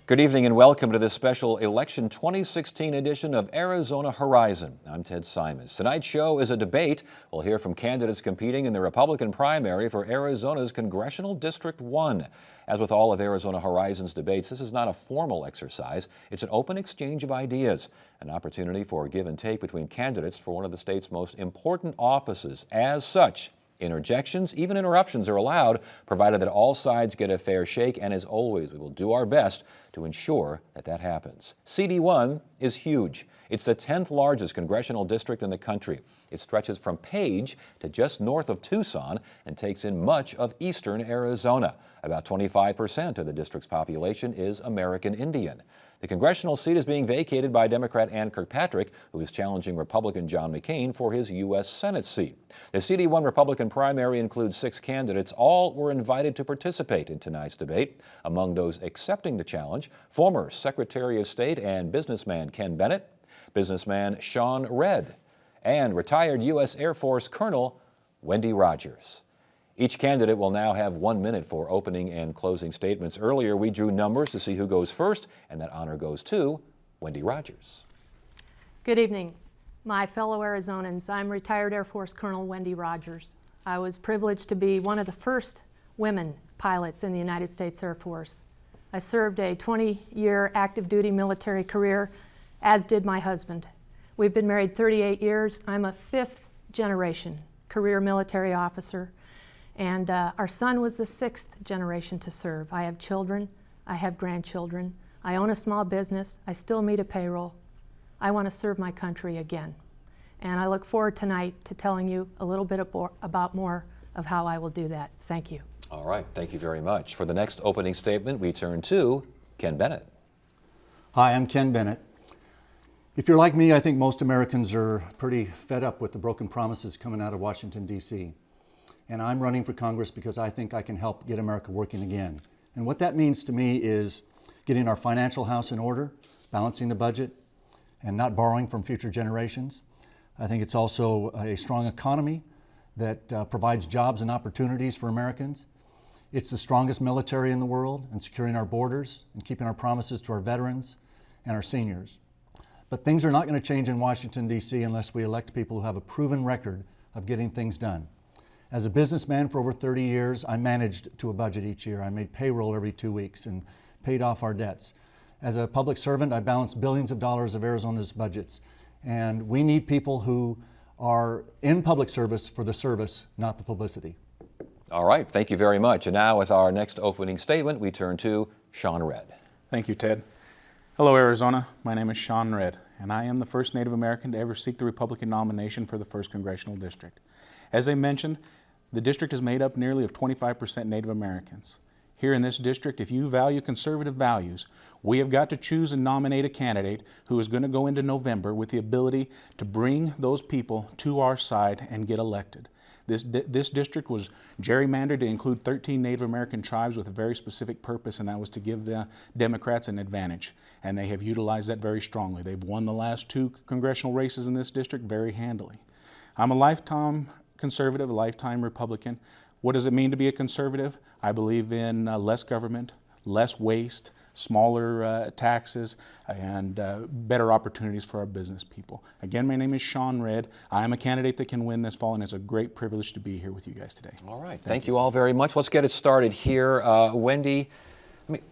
Good evening and welcome to this special election 2016 edition of Arizona Horizon. I'm Ted Simons. Tonight's show is a debate. We'll hear from candidates competing in the Republican primary for Arizona's Congressional District 1. As with all of Arizona Horizon's debates, this is not a formal exercise. It's an open exchange of ideas, an opportunity for give and take between candidates for one of the state's most important offices. As such, interjections, even interruptions, are allowed, provided that all sides get a fair shake, and as always, we will do our best to ensure that that happens. CD1 is huge. It's the 10th largest congressional district in the country. It stretches from Page to just north of Tucson and takes in much of eastern Arizona. About 25% of the district's population is American Indian. The congressional seat is being vacated by Democrat Ann Kirkpatrick, who is challenging Republican John McCain for his U.S. Senate seat. The CD1 Republican primary includes 6 candidates. All were invited to participate in tonight's debate. Among those accepting the challenge, former Secretary of State and businessman Ken Bennett, businessman Sean Redd, and retired U.S. Air Force Colonel Wendy Rogers. Each candidate will now have 1 minute for opening and closing statements. Earlier, we drew numbers to see who goes first, and that honor goes to Wendy Rogers. Good evening, my fellow Arizonans. I'm retired Air Force Colonel Wendy Rogers. I was privileged to be one of the first women pilots in the United States Air Force. I served a 20-year active duty military career, as did my husband. We've been married 38 years. I'm a 5th generation career military officer. And our son was the 6th generation to serve. I have children, I have grandchildren, I own a small business, I still meet a payroll. I want to serve my country again. And I look forward tonight to telling you a little bit about more of how I will do that. Thank you. All right, thank you very much. For the next opening statement, we turn to Ken Bennett. Hi, I'm Ken Bennett. If you're like me, I think most Americans are pretty fed up with the broken promises coming out of Washington, D.C. And I'm running for Congress because I think I can help get America working again. And what that means to me is getting our financial house in order, balancing the budget, and not borrowing from future generations. I think it's also a strong economy that provides jobs and opportunities for Americans. It's the strongest military in the world and securing our borders and keeping our promises to our veterans and our seniors. But things are not going to change in Washington, D.C. unless we elect people who have a proven record of getting things done. As a businessman for over 30 years, I managed to a budget each year. I made payroll every 2 weeks and paid off our debts. As a public servant, I balanced billions of dollars of Arizona's budgets. And we need people who are in public service for the service, not the publicity. All right, thank you very much. And now with our next opening statement, we turn to Sean Redd. Thank you, Ted. Hello, Arizona. My name is Sean Redd, and I am the first Native American to ever seek the Republican nomination for the 1st Congressional District. As I mentioned, the district is made up nearly of 25% Native Americans. Here in this district, if you value conservative values, we have got to choose and nominate a candidate who is going to go into November with the ability to bring those people to our side and get elected. This district was gerrymandered to include 13 Native American tribes with a very specific purpose, and that was to give the Democrats an advantage. And they have utilized that very strongly. They've won the last 2 congressional races in this district very handily. I'm a lifetime conservative, a lifetime Republican. What does it mean to be a conservative? I believe in less government, less waste, smaller taxes, and better opportunities for our business people. Again, my name is Sean Redd. I am a candidate that can win this fall, and it's a great privilege to be here with you guys today. All right, thank you all very much. Let's get it started here. Wendy,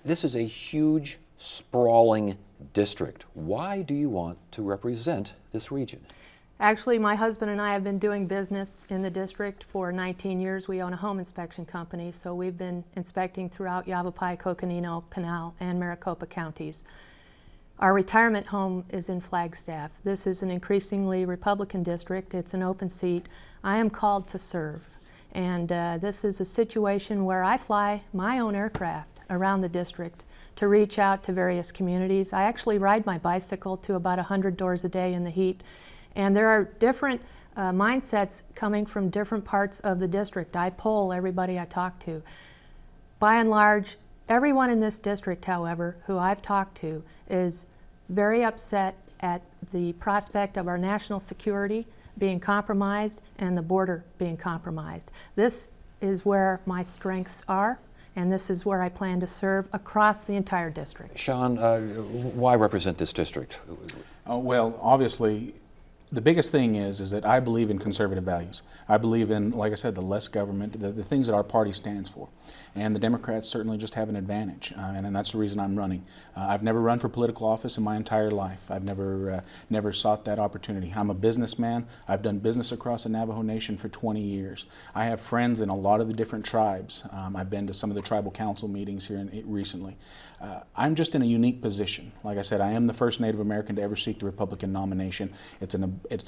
this is a huge, sprawling district. Why do you want to represent this region? Actually, my husband and I have been doing business in the district for 19 years. We own a home inspection company, so we've been inspecting throughout Yavapai, Coconino, Pinal, and Maricopa counties. Our retirement home is in Flagstaff. This is an increasingly Republican district. It's an open seat. I am called to serve, and this is a situation where I fly my own aircraft around the district to reach out to various communities. I actually ride my bicycle to about 100 doors a day in the heat. And there are different mindsets coming from different parts of the district. I poll everybody I talk to. By and large, everyone in this district, however, who I've talked to, is very upset at the prospect of our national security being compromised and the border being compromised. This is where my strengths are, and this is where I plan to serve across the entire district. Sean, why represent this district? Well, obviously, the biggest thing is that I believe in conservative values. I believe in, like I said, the less government, the things that our party stands for. And the Democrats certainly just have an advantage, and that's the reason I'm running. I've never run for political office in my entire life. I've never sought that opportunity. I'm a businessman. I've done business across the Navajo Nation for 20 years. I have friends in a lot of the different tribes. I've been to some of the tribal council meetings here recently. I'm just in a unique position. Like I said, I am the first Native American to ever seek the Republican nomination. It's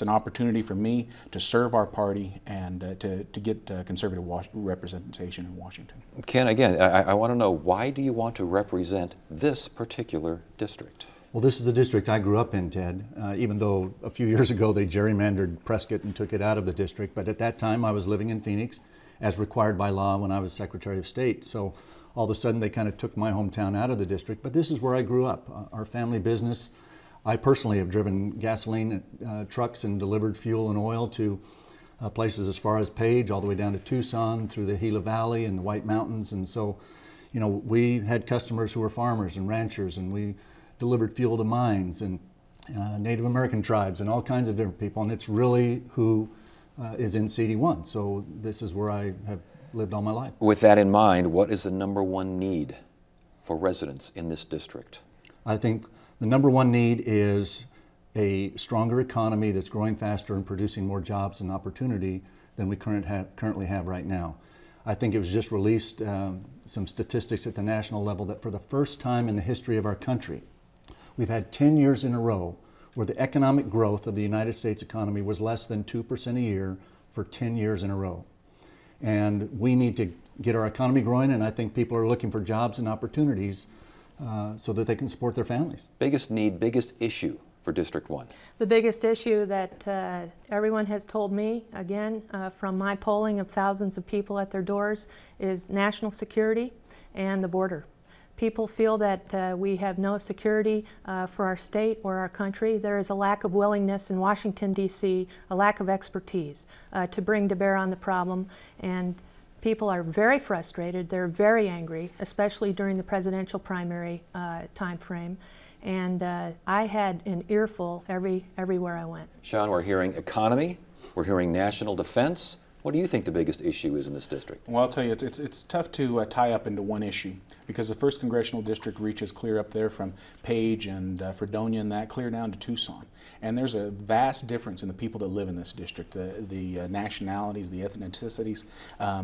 an opportunity for me to serve our party and to get conservative representation in Washington. Ken, again, I want to know, why do you want to represent this particular district? Well, this is the district I grew up in, Ted, even though a few years ago they gerrymandered Prescott and took it out of the district. But at that time I was living in Phoenix as required by law when I was Secretary of State. So all of a sudden they kind of took my hometown out of the district. But this is where I grew up. Our family business, I personally have driven gasoline trucks and delivered fuel and oil to places as far as Page, all the way down to Tucson, through the Gila Valley and the White Mountains. And so, you know, we had customers who were farmers and ranchers, and we delivered fuel to mines and Native American tribes and all kinds of different people. And it's really who is in CD1. So this is where I have lived all my life. With that in mind, what is the number one need for residents in this district? I think the number one need is a stronger economy that's growing faster and producing more jobs and opportunity than we currently have right now. I think it was just released some statistics at the national level that for the first time in the history of our country, we've had 10 years in a row where the economic growth of the United States economy was less than 2% a year for 10 years in a row. And we need to get our economy growing, and I think people are looking for jobs and opportunities so that they can support their families. Biggest need, biggest issue for District 1? The biggest issue that everyone has told me, again, from my polling of thousands of people at their doors, is national security and the border. People feel that we have no security for our state or our country. There is a lack of willingness in Washington, D.C., a lack of expertise to bring to bear on the problem, and people are very frustrated. They're very angry, especially during the presidential primary time frame. And I had an earful everywhere I went. Sean, we're hearing economy, we're hearing national defense. What do you think the biggest issue is in this district? Well, I'll tell you, it's tough to tie up into one issue, because the 1st Congressional District reaches clear up there from Page and Fredonia and that, clear down to Tucson. And there's a vast difference in the people that live in this district, the nationalities, the ethnicities.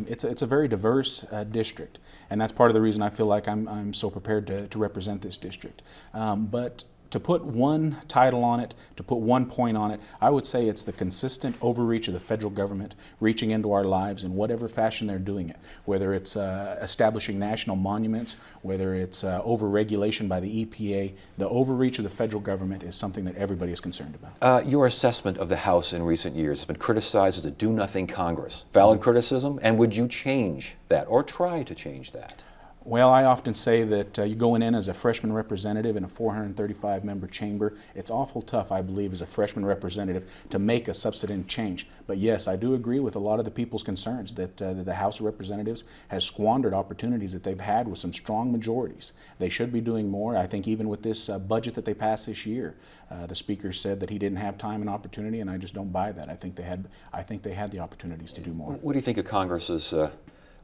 It's a very diverse district, and that's part of the reason I feel like I'm so prepared to represent this district. But to put one title on it, to put one point on it, I would say it's the consistent overreach of the federal government reaching into our lives in whatever fashion they're doing it, whether it's establishing national monuments, whether it's over-regulation by the EPA. The overreach of the federal government is something that everybody is concerned about. Your assessment of the House in recent years has been criticized as a do-nothing Congress. Valid criticism, and would you change that or try to change that? Well, I often say that you going in as a freshman representative in a 435-member chamber, it's awful tough, I believe, as a freshman representative to make a substantive change. But yes, I do agree with a lot of the people's concerns that the House of Representatives has squandered opportunities that they've had with some strong majorities. They should be doing more. I think even with this budget that they passed this year, the Speaker said that he didn't have time and opportunity, and I just don't buy that. I think they had the opportunities to do more. What do you think of Congress's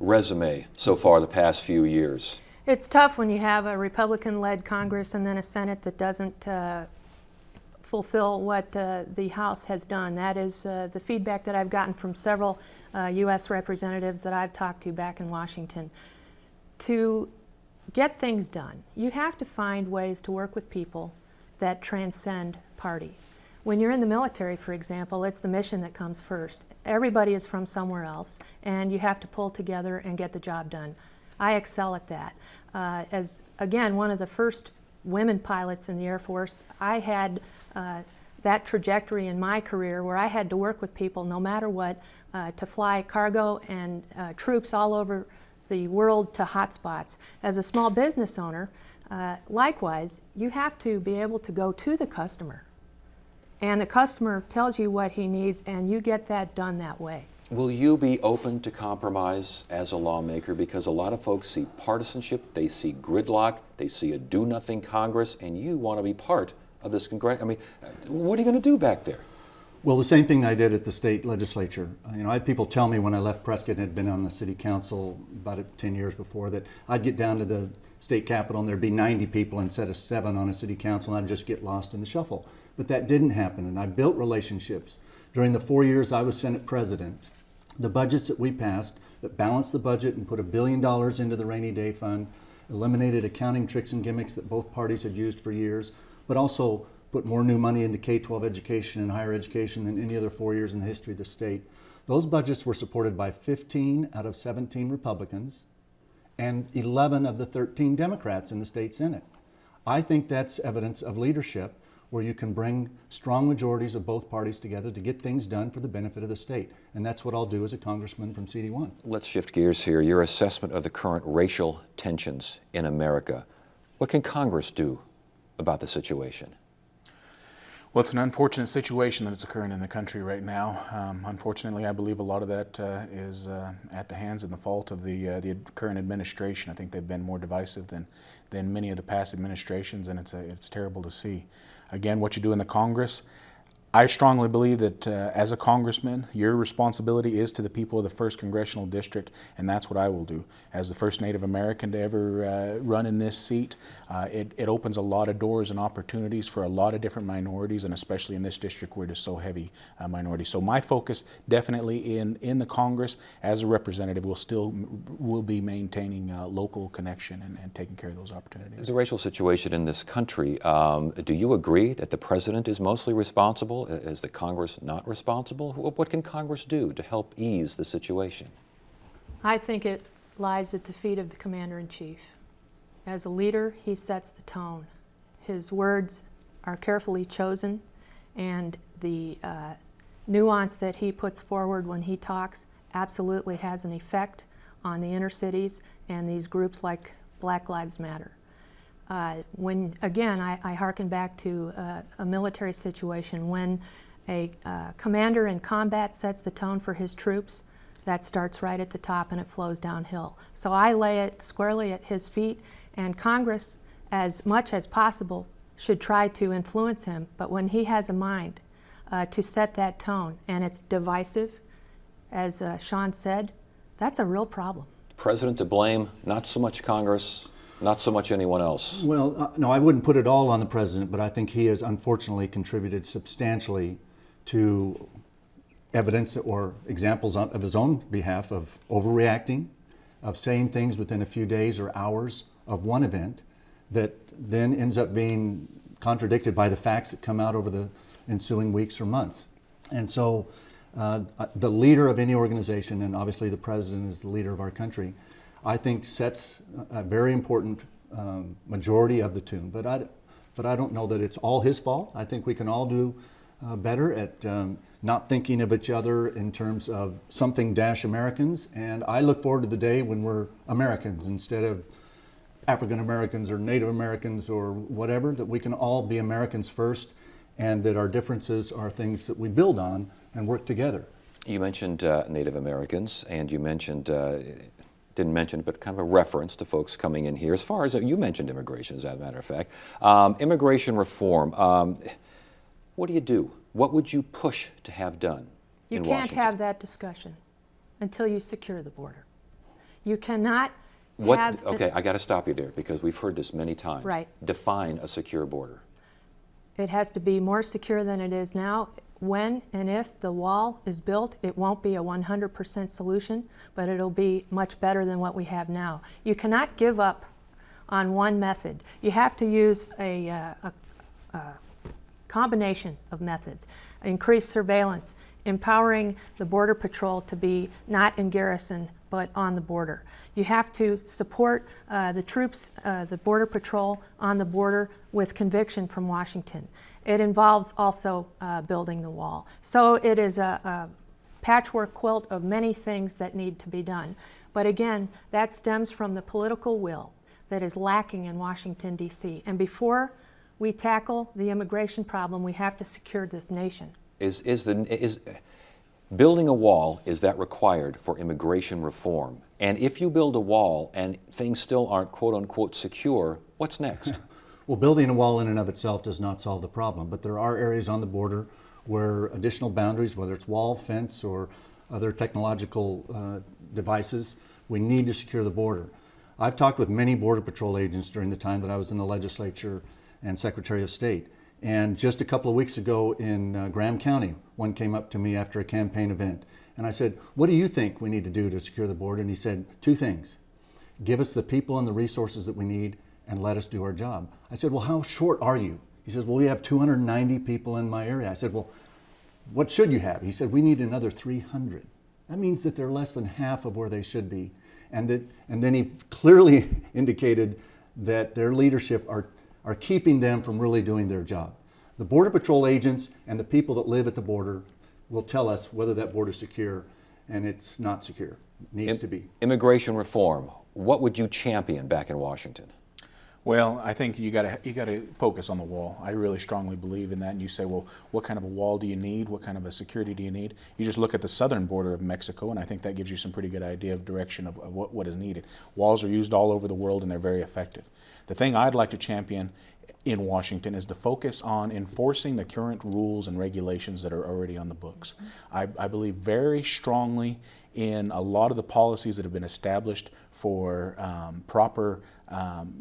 resume so far the past few years? It's tough when you have a Republican-led Congress and then a Senate that doesn't fulfill what the House has done. That is the feedback that I've gotten from several U.S. representatives that I've talked to back in Washington. To get things done, you have to find ways to work with people that transcend party. When you're in the military, for example, it's the mission that comes first. Everybody is from somewhere else, and you have to pull together and get the job done. I excel at that. As, again, one of the first women pilots in the Air Force, I had that trajectory in my career where I had to work with people no matter what to fly cargo and troops all over the world to hotspots. As a small business owner, likewise, you have to be able to go to the customer. And the customer tells you what he needs, and you get that done that way. Will you be open to compromise as a lawmaker? Because a lot of folks see partisanship, they see gridlock, they see a do-nothing Congress, and you want to be part of this Congress. I mean, what are you going to do back there? Well, the same thing I did at the state legislature. I had people tell me when I left Prescott and had been on the city council about 10 years before that I'd get down to the state capitol and there'd be 90 people instead of 7 on a city council, and I'd just get lost in the shuffle. But that didn't happen, and I built relationships. During the 4 years I was Senate president, the budgets that we passed that balanced the budget and put $1 billion into the rainy day fund, eliminated accounting tricks and gimmicks that both parties had used for years, but also put more new money into K-12 education and higher education than any other 4 years in the history of the state. Those budgets were supported by 15 out of 17 Republicans and 11 of the 13 Democrats in the state Senate. I think that's evidence of leadership where you can bring strong majorities of both parties together to get things done for the benefit of the state. And that's what I'll do as a congressman from CD1. Let's shift gears here. Your assessment of the current racial tensions in America. What can Congress do about the situation? Well, it's an unfortunate situation that is occurring in the country right now. Unfortunately, I believe a lot of that is at the hands and the fault of the current administration. I think they've been more divisive than many of the past administrations, and it's terrible to see. Again, what you do in the Congress, I strongly believe that as a congressman, your responsibility is to the people of the 1st Congressional District, and that's what I will do. As the first Native American to ever run in this seat, it opens a lot of doors and opportunities for a lot of different minorities, and especially in this district where it is so heavy minority. So my focus definitely in the Congress as a representative will be maintaining local connection and taking care of those opportunities. The racial situation in this country, do you agree that the president is mostly responsible? Is the Congress not responsible? What can Congress do to help ease the situation? I think it lies at the feet of the Commander-in-Chief. As a leader, he sets the tone. His words are carefully chosen, and the nuance that he puts forward when he talks absolutely has an effect on the inner cities and these groups like Black Lives Matter. When, again, I hearken back to a military situation. When a commander in combat sets the tone for his troops, that starts right at the top and it flows downhill. So I lay it squarely at his feet, and Congress, as much as possible, should try to influence him. But when he has a mind to set that tone, and it's divisive, as Sean said, that's a real problem. President to blame, not so much Congress, not so much anyone else. Well, no, I wouldn't put it all on the president, but I think he has unfortunately contributed substantially to evidence or examples of his own behalf of overreacting, of saying things within a few days or hours of one event that then ends up being contradicted by the facts that come out over the ensuing weeks or months. And so the leader of any organization, and obviously the president is the leader of our country, I think sets a very important majority of the tune. But I don't know that it's all his fault. I think we can all do better at not thinking of each other in terms of something Americans. And I look forward to the day when we're Americans instead of African Americans or Native Americans or whatever, that we can all be Americans first, and that our differences are things that we build on and work together. You mentioned Native Americans, and you mentioned, didn't mention, but kind of a reference to folks coming in here. As far as, you mentioned immigration, as a matter of fact. Immigration reform, what do you do? What would you push to have done in Washington? You can't have that discussion until you secure the border. You cannot have... Okay, I got to stop you there because we've heard this many times. Right. Define a secure border. It has to be more secure than it is now. When and if the wall is built, it won't be a 100% solution, but it'll be much better than what we have now. You cannot give up on one method. You have to use a combination of methods. Increased surveillance, empowering the Border Patrol to be not in garrison but on the border. You have to support the troops, the Border Patrol on the border with conviction from Washington. It involves also building the wall. So it is a patchwork quilt of many things that need to be done. But again, that stems from the political will that is lacking in Washington, D.C. And before we tackle the immigration problem, we have to secure this nation. Building a wall, is that required for immigration reform? And if you build a wall and things still aren't quote unquote secure, what's next? Well, building a wall in and of itself does not solve the problem, but there are areas on the border where additional boundaries, whether it's wall, fence, or other technological devices, we need to secure the border. I've talked with many Border Patrol agents during the time that I was in the legislature and Secretary of State. And just a couple of weeks ago in Graham County, one came up to me after a campaign event. And I said, what do you think we need to do to secure the border? And he said, two things. Give us the people and the resources that we need and let us do our job. I said, well, how short are you? He says, well, we have 290 people in my area. I said, well, what should you have? He said, we need another 300. That means that they're less than half of where they should be. And then he clearly indicated that their leadership are keeping them from really doing their job. The Border Patrol agents and the people that live at the border will tell us whether that border is secure, and it's not secure. It needs to be. Immigration reform, what would you champion back in Washington? Well, I think you got to focus on the wall. I really strongly believe in that. And you say, well, what kind of a wall do you need? What kind of a security do you need? You just look at the southern border of Mexico, and I think that gives you some pretty good idea of direction of what is needed. Walls are used all over the world, and they're very effective. The thing I'd like to champion in Washington is to focus on enforcing the current rules and regulations that are already on the books. I believe very strongly in a lot of the policies that have been established for proper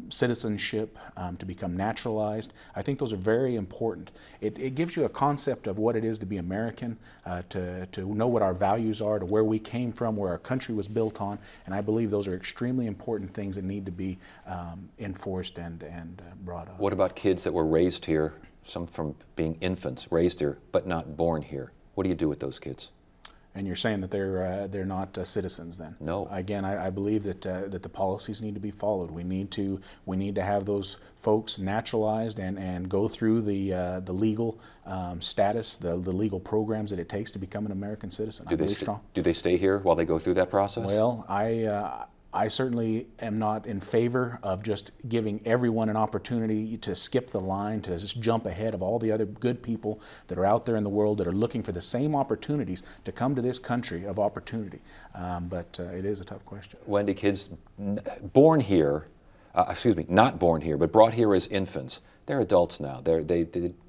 citizenship to become naturalized. I think those are very important. It gives you a concept of what it is to be American, to know what our values are, to where we came from, where our country was built on, and I believe those are extremely important things that need to be enforced and brought up. What about kids that were raised here, some from being infants, raised here, but not born here? What do you do with those kids? And you're saying that they're not citizens then? No. Again, I believe that the policies need to be followed. We need to have those folks naturalized and go through the legal status, the legal programs that it takes to become an American citizen. Do they stay here while they go through that process? Well, I certainly am not in favor of just giving everyone an opportunity to skip the line, to just jump ahead of all the other good people that are out there in the world that are looking for the same opportunities to come to this country of opportunity. But it is a tough question. Wendy, kids born here, not born here, but brought here as infants, they're adults now.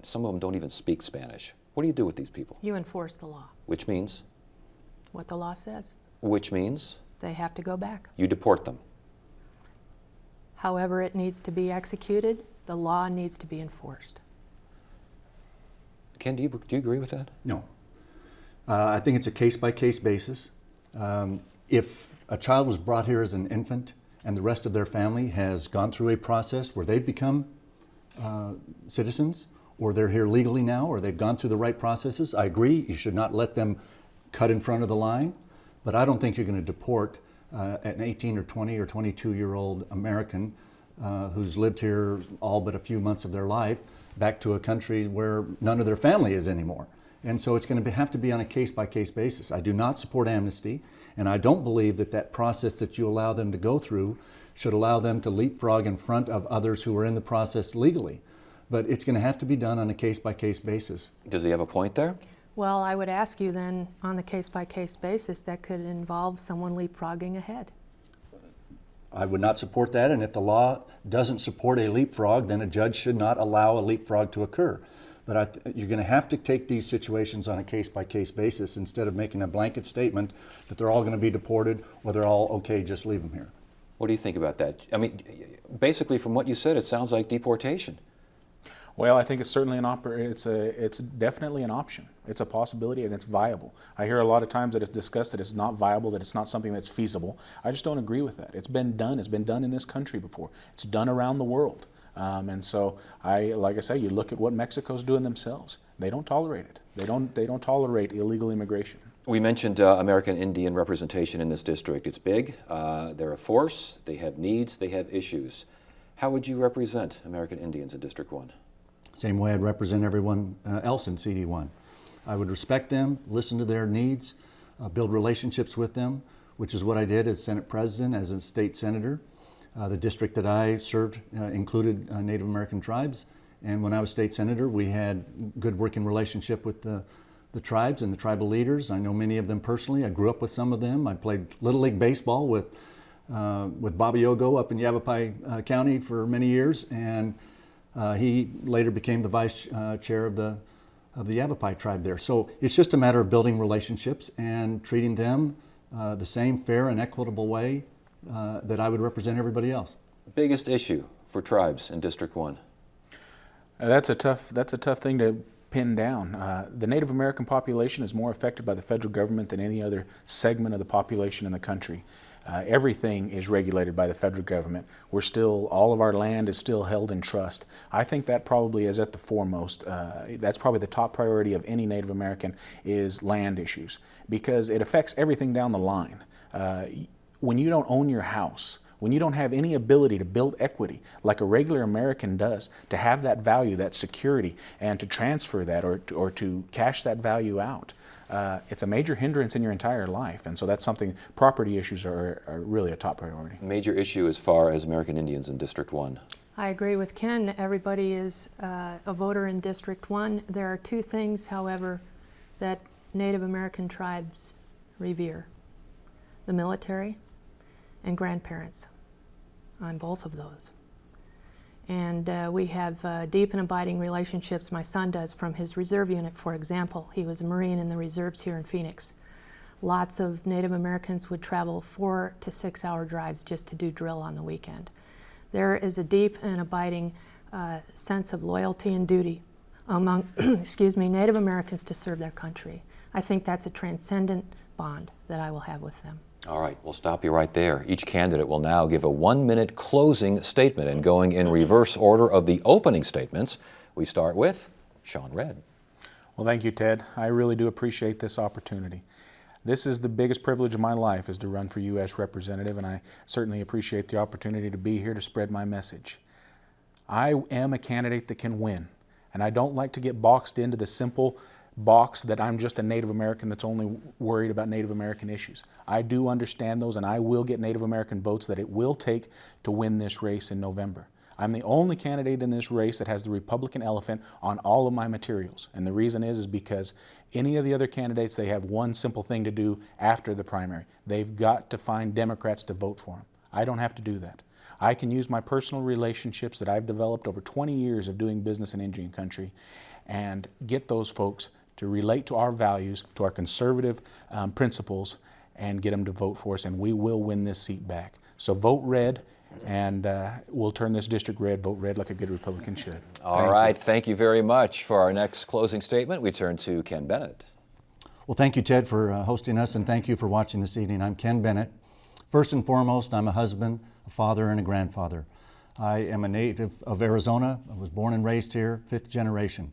Some of them don't even speak Spanish. What do you do with these people? You enforce the law, Which means? what the law says. Which means? They have to go back. You deport them. However it needs to be executed, the law needs to be enforced. Ken, do you agree with that? No. I think it's a case-by-case basis. If a child was brought here as an infant and the rest of their family has gone through a process where they've become citizens, or they're here legally now, or they've gone through the right processes, I agree, you should not let them cut in front of the line. But I don't think you're going to deport an 18 or 20 or 22-year-old American who's lived here all but a few months of their life back to a country where none of their family is anymore. And so it's going to have to be on a case-by-case basis. I do not support amnesty, and I don't believe that process that you allow them to go through should allow them to leapfrog in front of others who are in the process legally. But it's going to have to be done on a case-by-case basis. Does he have a point there? Well, I would ask you then, on the case-by-case basis, that could involve someone leapfrogging ahead. I would not support that, and if the law doesn't support a leapfrog, then a judge should not allow a leapfrog to occur. But you're going to have to take these situations on a case-by-case basis instead of making a blanket statement that they're all going to be deported or they're all okay, just leave them here. What do you think about that? I mean, basically from what you said, it sounds like deportation. Well, I think it's certainly it's definitely an option. It's a possibility and it's viable. I hear a lot of times that it's discussed that it's not viable, that it's not something that's feasible. I just don't agree with that. It's been done. It's been done in this country before. It's done around the world. And so, like I say, you look at what Mexico's doing themselves. They don't tolerate it. They don't tolerate illegal immigration. We mentioned American Indian representation in this district. It's big. They're a force. They have needs. They have issues. How would you represent American Indians in District 1? Same way I'd represent everyone else in CD1. I would respect them, listen to their needs, build relationships with them, which is what I did as Senate President, as a state senator. The district that I served included Native American tribes, and when I was state senator, we had good working relationship with the the tribes and the tribal leaders. I know many of them personally. I grew up with some of them. I played Little League Baseball with Bobby Ogo up in Yavapai County for many years, and he later became the vice chair of the Yavapai tribe there. So it's just a matter of building relationships and treating them the same fair and equitable way that I would represent everybody else. Biggest issue for tribes in District 1? That's a tough thing to pin down. The Native American population is more affected by the federal government than any other segment of the population in the country. Everything is regulated by the federal government. All of our land is still held in trust. I think that probably is at the foremost. That's probably the top priority of any Native American is land issues, because it affects everything down the line. When you don't own your house, when you don't have any ability to build equity like a regular American does, to have that value, that security, and to transfer that or to cash that value out, it's a major hindrance in your entire life. And so that's something, property issues are really a top priority. Major issue as far as American Indians in District 1? I agree with Ken. Everybody is a voter in District 1. There are two things, however, that Native American tribes revere: the military and grandparents. I'm both of those. And we have deep and abiding relationships. My son does, from his reserve unit, for example. He was a Marine in the reserves here in Phoenix. Lots of Native Americans would travel 4 to 6 hour drives just to do drill on the weekend. There is a deep and abiding sense of loyalty and duty among Native Americans to serve their country. I think that's a transcendent bond that I will have with them. All right, we'll stop you right there. Each candidate will now give a 1-minute closing statement, and going in reverse order of the opening statements, we start with Sean Redd. Well, thank you, Ted. I really do appreciate this opportunity. This is the biggest privilege of my life, is to run for U.S. Representative, and I certainly appreciate the opportunity to be here to spread my message. I am a candidate that can win, and I don't like to get boxed into the simple box that I'm just a Native American that's only worried about Native American issues. I do understand those, and I will get Native American votes that it will take to win this race in November. I'm the only candidate in this race that has the Republican elephant on all of my materials. And the reason is because any of the other candidates, they have one simple thing to do after the primary. They've got to find Democrats to vote for them. I don't have to do that. I can use my personal relationships that I've developed over 20 years of doing business in Indian country and get those folks to relate to our values, to our conservative principles, and get them to vote for us, and we will win this seat back. So vote red, and we'll turn this district red. Vote red like a good Republican should. All right, thank you very much. For our next closing statement, we turn to Ken Bennett. Well, thank you, Ted, for hosting us, and thank you for watching this evening. I'm Ken Bennett. First and foremost, I'm a husband, a father, and a grandfather. I am a native of Arizona. I was born and raised here, 5th generation.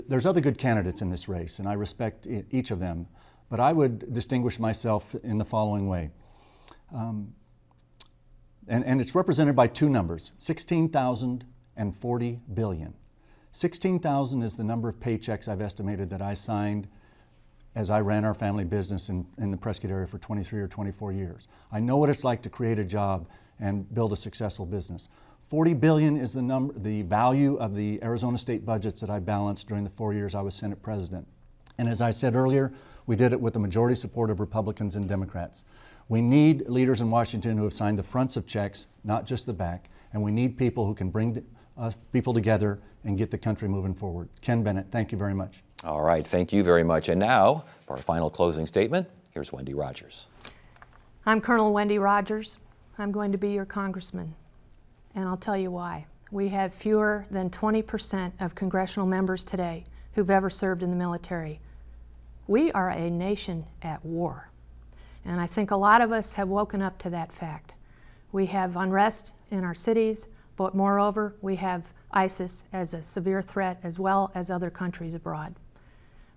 There's other good candidates in this race, and I respect each of them, but I would distinguish myself in the following way. And it's represented by two numbers, 16,000 and 40 billion. 16,000 is the number of paychecks I've estimated that I signed as I ran our family business in the Prescott area for 23 or 24 years. I know what it's like to create a job and build a successful business. 40 billion is the value of the Arizona state budgets that I balanced during the 4 years I was Senate President. And as I said earlier, we did it with the majority support of Republicans and Democrats. We need leaders in Washington who have signed the fronts of checks, not just the back, and we need people who can bring people together and get the country moving forward. Ken Bennett, thank you very much. All right, thank you very much. And now, for our final closing statement, here's Wendy Rogers. I'm Colonel Wendy Rogers. I'm going to be your congressman, and I'll tell you why. We have fewer than 20% of congressional members today who've ever served in the military. We are a nation at war, and I think a lot of us have woken up to that fact. We have unrest in our cities, but moreover, we have ISIS as a severe threat, as well as other countries abroad.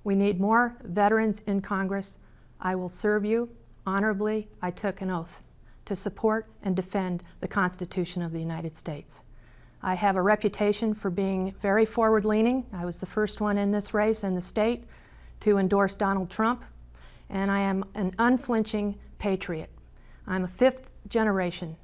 We need more veterans in Congress. I will serve you honorably. I took an oath to support and defend the Constitution of the United States. I have a reputation for being very forward-leaning. I was the first one in this race in the state to endorse Donald Trump, and I am an unflinching patriot. I'm a 5th generation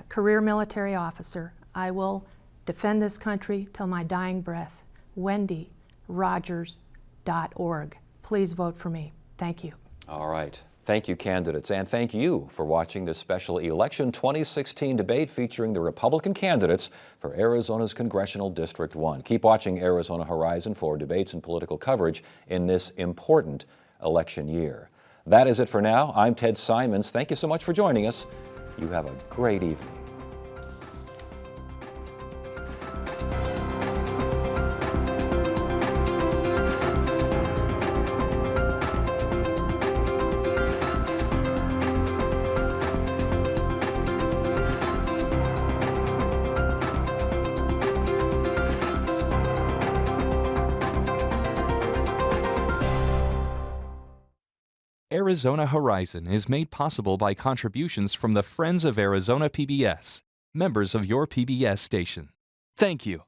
career military officer. I will defend this country till my dying breath. Wendy Rogers www.arizonahorizontv.org. Please vote for me. Thank you. All right. Thank you, candidates, and thank you for watching this special Election 2016 debate featuring the Republican candidates for Arizona's Congressional District 1. Keep watching Arizona Horizon for debates and political coverage in this important election year. That is it for now. I'm Ted Simons. Thank you so much for joining us. You have a great evening. Arizona Horizon is made possible by contributions from the Friends of Arizona PBS, members of your PBS station. Thank you.